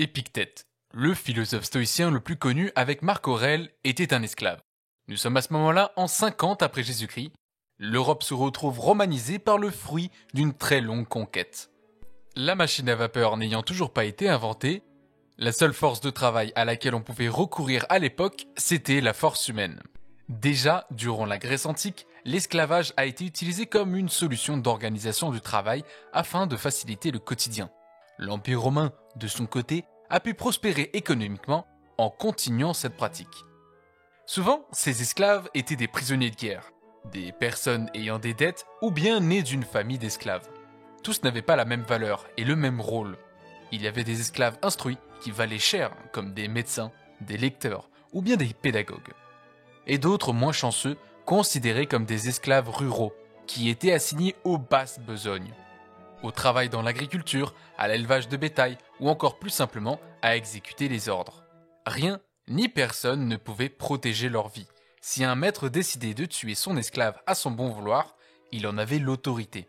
Épictète, le philosophe stoïcien le plus connu avec Marc Aurèle, était un esclave. Nous sommes à ce moment-là en 50 après Jésus-Christ. L'Europe se retrouve romanisée par le fruit d'une très longue conquête. La machine à vapeur n'ayant toujours pas été inventée, la seule force de travail à laquelle on pouvait recourir à l'époque, c'était la force humaine. Déjà, durant la Grèce antique, l'esclavage a été utilisé comme une solution d'organisation du travail afin de faciliter le quotidien. L'Empire romain, de son côté, a pu prospérer économiquement en continuant cette pratique. Souvent, ces esclaves étaient des prisonniers de guerre, des personnes ayant des dettes ou bien nés d'une famille d'esclaves. Tous n'avaient pas la même valeur et le même rôle. Il y avait des esclaves instruits qui valaient cher, comme des médecins, des lecteurs ou bien des pédagogues. Et d'autres moins chanceux, considérés comme des esclaves ruraux, qui étaient assignés aux basses besognes, au travail dans l'agriculture, à l'élevage de bétail ou encore plus simplement à exécuter les ordres. Rien ni personne ne pouvait protéger leur vie. Si un maître décidait de tuer son esclave à son bon vouloir, il en avait l'autorité.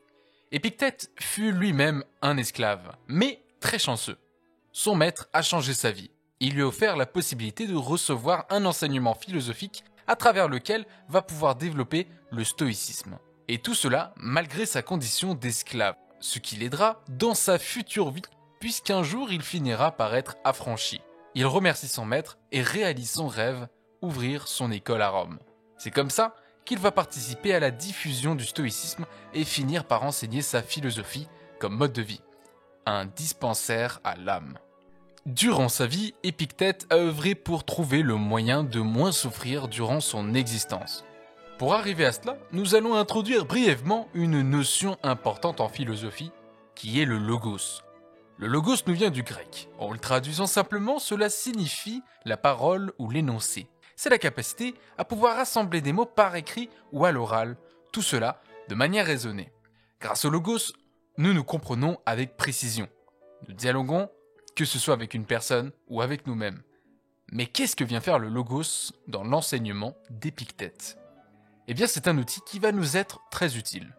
Épictète fut lui-même un esclave, mais très chanceux. Son maître a changé sa vie. Il lui a offert la possibilité de recevoir un enseignement philosophique à travers lequel va pouvoir développer le stoïcisme. Et tout cela malgré sa condition d'esclave, ce qui l'aidera dans sa future vie, puisqu'un jour il finira par être affranchi. Il remercie son maître et réalise son rêve, ouvrir son école à Rome. C'est comme ça qu'il va participer à la diffusion du stoïcisme et finir par enseigner sa philosophie comme mode de vie. Un dispensaire à l'âme. Durant sa vie, Épictète a œuvré pour trouver le moyen de moins souffrir durant son existence. Pour arriver à cela, nous allons introduire brièvement une notion importante en philosophie, qui est le logos. Le logos nous vient du grec. En le traduisant simplement, cela signifie la parole ou l'énoncé. C'est la capacité à pouvoir rassembler des mots par écrit ou à l'oral, tout cela de manière raisonnée. Grâce au logos, nous nous comprenons avec précision. Nous dialoguons, que ce soit avec une personne ou avec nous-mêmes. Mais qu'est-ce que vient faire le logos dans l'enseignement d'Épictète ? Eh bien, c'est un outil qui va nous être très utile.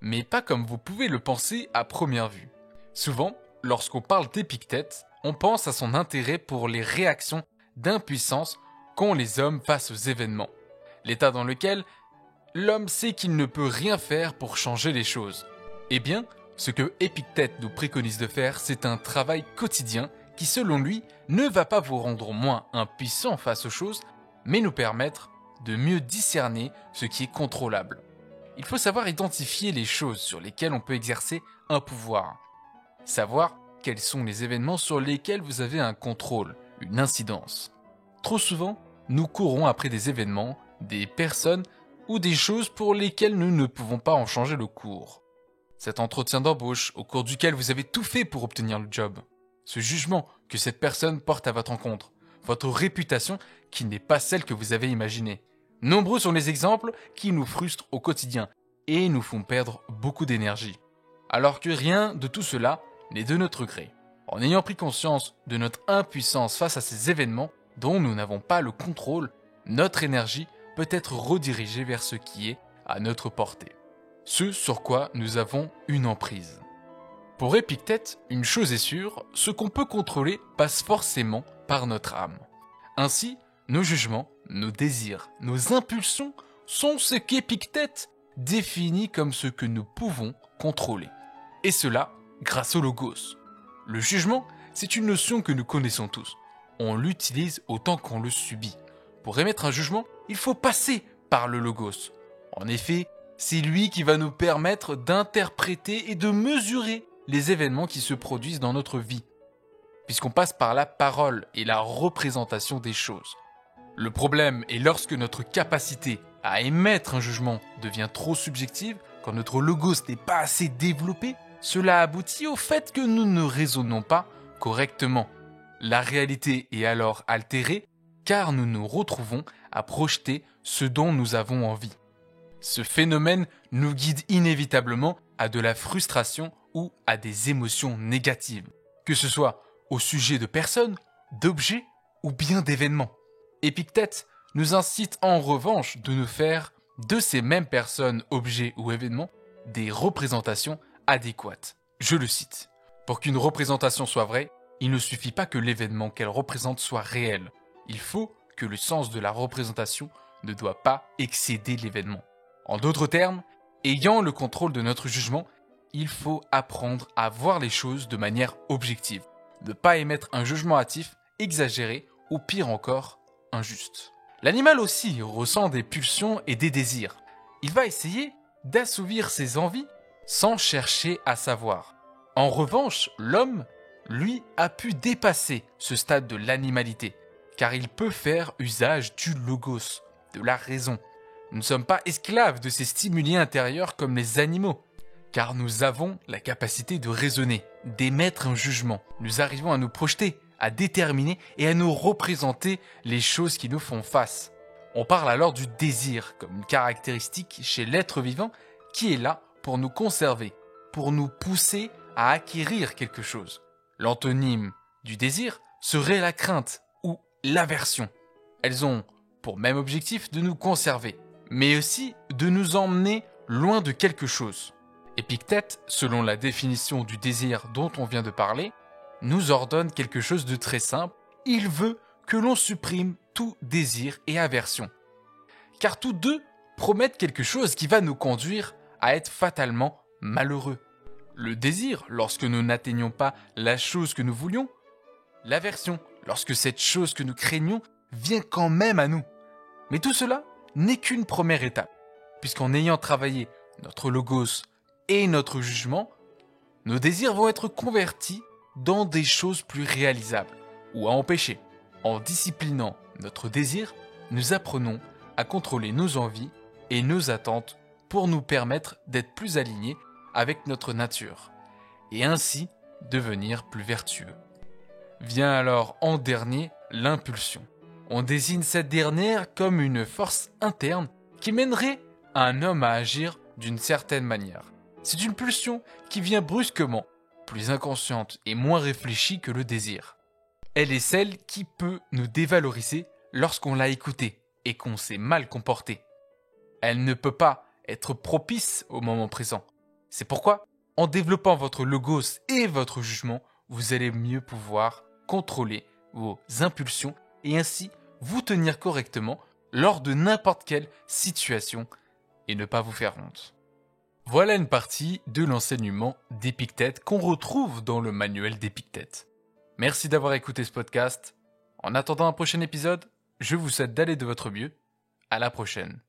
Mais pas comme vous pouvez le penser à première vue. Souvent, lorsqu'on parle d'Épictète, on pense à son intérêt pour les réactions d'impuissance qu'ont les hommes face aux événements. L'état dans lequel l'homme sait qu'il ne peut rien faire pour changer les choses. Eh bien, ce que Épictète nous préconise de faire, c'est un travail quotidien qui, selon lui, ne va pas vous rendre moins impuissants face aux choses, mais nous permettre de mieux discerner ce qui est contrôlable. Il faut savoir identifier les choses sur lesquelles on peut exercer un pouvoir. Savoir quels sont les événements sur lesquels vous avez un contrôle, une incidence. Trop souvent, nous courons après des événements, des personnes ou des choses pour lesquelles nous ne pouvons pas en changer le cours. Cet entretien d'embauche au cours duquel vous avez tout fait pour obtenir le job. Ce jugement que cette personne porte à votre encontre. Votre réputation qui n'est pas celle que vous avez imaginée. Nombreux sont les exemples qui nous frustrent au quotidien et nous font perdre beaucoup d'énergie. Alors que rien de tout cela n'est de notre gré. En ayant pris conscience de notre impuissance face à ces événements dont nous n'avons pas le contrôle, notre énergie peut être redirigée vers ce qui est à notre portée. Ce sur quoi nous avons une emprise. Pour Épictète, une chose est sûre, ce qu'on peut contrôler passe forcément par notre âme. Ainsi, nos jugements, nos désirs, nos impulsions sont ce qu'Épictète définit comme ce que nous pouvons contrôler. Et cela grâce au logos. Le jugement, c'est une notion que nous connaissons tous. On l'utilise autant qu'on le subit. Pour émettre un jugement, il faut passer par le logos. En effet, c'est lui qui va nous permettre d'interpréter et de mesurer les événements qui se produisent dans notre vie, puisqu'on passe par la parole et la représentation des choses. Le problème est lorsque notre capacité à émettre un jugement devient trop subjective, quand notre logos n'est pas assez développé, cela aboutit au fait que nous ne raisonnons pas correctement. La réalité est alors altérée, car nous nous retrouvons à projeter ce dont nous avons envie. Ce phénomène nous guide inévitablement à de la frustration ou à des émotions négatives, que ce soit au sujet de personnes, d'objets ou bien d'événements. Épictète nous incite en revanche de nous faire de ces mêmes personnes, objets ou événements des représentations adéquates. Je le cite. Pour qu'une représentation soit vraie, il ne suffit pas que l'événement qu'elle représente soit réel. Il faut que le sens de la représentation ne doit pas excéder l'événement. En d'autres termes, ayant le contrôle de notre jugement, il faut apprendre à voir les choses de manière objective, ne pas émettre un jugement hâtif, exagéré ou pire encore, injuste. L'animal aussi ressent des pulsions et des désirs. Il va essayer d'assouvir ses envies sans chercher à savoir. En revanche, l'homme, lui, a pu dépasser ce stade de l'animalité, car il peut faire usage du logos, de la raison. Nous ne sommes pas esclaves de ces stimuli intérieurs comme les animaux, car nous avons la capacité de raisonner, d'émettre un jugement. Nous arrivons à nous projeter, à déterminer et à nous représenter les choses qui nous font face. On parle alors du désir comme une caractéristique chez l'être vivant qui est là pour nous conserver, pour nous pousser à acquérir quelque chose. L'antonyme du désir serait la crainte ou l'aversion. Elles ont pour même objectif de nous conserver, mais aussi de nous emmener loin de quelque chose. Épictète, selon la définition du désir dont on vient de parler, nous ordonne quelque chose de très simple. Il veut que l'on supprime tout désir et aversion. Car tous deux promettent quelque chose qui va nous conduire à être fatalement malheureux. Le désir, lorsque nous n'atteignons pas la chose que nous voulions. L'aversion, lorsque cette chose que nous craignons vient quand même à nous. Mais tout cela n'est qu'une première étape, puisqu'en ayant travaillé notre logos et notre jugement, nos désirs vont être convertis dans des choses plus réalisables ou à empêcher. En disciplinant notre désir, nous apprenons à contrôler nos envies et nos attentes pour nous permettre d'être plus alignés avec notre nature et ainsi devenir plus vertueux. Vient alors en dernier l'impulsion. On désigne cette dernière comme une force interne qui mènerait un homme à agir d'une certaine manière. C'est une pulsion qui vient brusquement, plus inconsciente et moins réfléchie que le désir. Elle est celle qui peut nous dévaloriser lorsqu'on l'a écoutée et qu'on s'est mal comporté. Elle ne peut pas être propice au moment présent. C'est pourquoi, en développant votre logos et votre jugement, vous allez mieux pouvoir contrôler vos impulsions et ainsi vous tenir correctement lors de n'importe quelle situation et ne pas vous faire honte. Voilà une partie de l'enseignement d'Épictète qu'on retrouve dans le manuel d'Épictète. Merci d'avoir écouté ce podcast. En attendant un prochain épisode, je vous souhaite d'aller de votre mieux. À la prochaine.